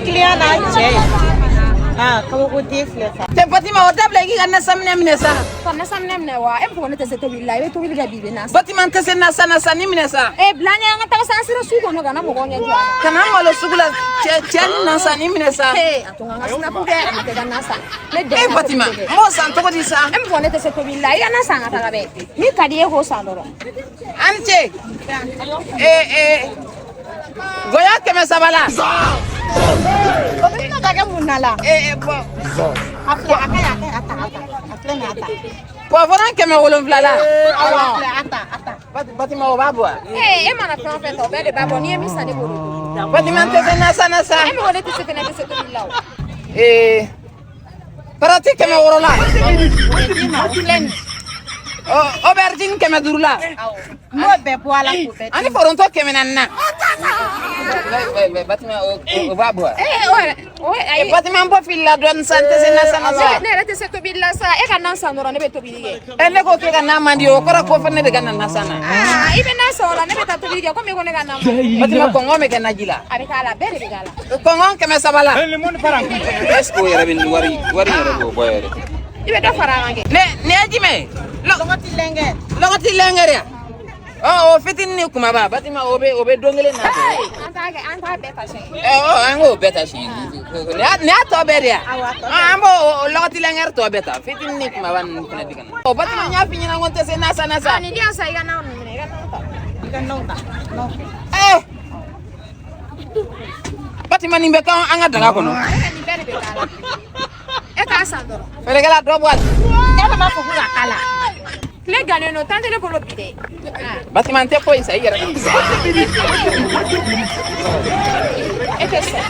client na cɛ kabako filɛ sa tɛ Fatima o dabila i ka nasa minɛ sa ka nasa minɛ wa e ko ne tɛ se tobili la i bɛ tobili kɛ bi na Fatima tɛ se nasa ni minɛ sa bila ɲɛ an ka taga san sira su kɔnɔ ka na mɔgɔw ɲɛ jɔ kana malo sugu la cɛ ni nasa ni minɛ sa a to an ka sinapu kɛ a tɛ ka nasa ne dɛmɛ Fatima m'o san cogo di sa e ko ne tɛ se tobili la i ka na san ka taga bɛ ni ka di e k'o san dɔrɔn an ce goya 300 la o bɛ na kɛ mun na la a filɛ a ta a filɛ nin a ta poivron 700 la awɔ a ta Fatima o b'a bɔ e mana fɛn o fɛn ta o bɛɛ de b'a bɔ n'i ye min san ne bolo Fatima tɛ se nasa e mɔgɔ ne tɛ se ne tɛ se tobili la o parati 600 la filɛ nin aubergine 500 la n'o bɛɛ bɔ a la k'o bɛɛ ani foronto 400 na Fatima o b'a bɔ Fatima bɔ fili la dɔɔni sa n tɛ se nasa ne yɛrɛ tɛ se tobili la sa e ka nan san dɔrɔn ne bɛ tobili kɛ ne ko k'e ka na man di o kɔrɔ ko fɔ ne de ka na nasa na i bɛ nan san o la ne bɛ taa tobili kɛ komi ko ne ka nan Fatima kɔngɔ bɛ kɛ naji la a bɛ k'a la bɛɛ de bɛ k'a la kɔngɔ 700 la est-ce que o yɛrɛ bɛ nin wari yɛrɛ b'o bɔ yɛrɛ i bɛ dɔ fara an kan kɛ ne ye jumɛn lɔgɔti lɛngɛ ya o fitinin ni kumaba Fatima o bɛ don kelen na an t'a bɛɛ ta siɲɛ an k'o bɛɛ ta siɲɛ ne y'a tɔ bɛɛ de yan an b'o lɔgɔti lɛngɛ tɔ bɛɛ ta fitinin ni kumaba ninnu fana di ka na Fatima n y'a f'i ɲɛna ko n tɛ se nasa ni diyan sa i ka nan minɛ i ka nan ta Fatima nin bɛ k'an ka daga kɔnɔ nin bɛɛ de bɛ k'a la e k'a san dɔrɔn feerekɛla dɔ bɔ a la e b'a fɔ ko ka k'a la tile gannen don tan tɛ ne bolo bi dɛ Fatima n tɛ foyi sa i yɛrɛ e tɛ sɔn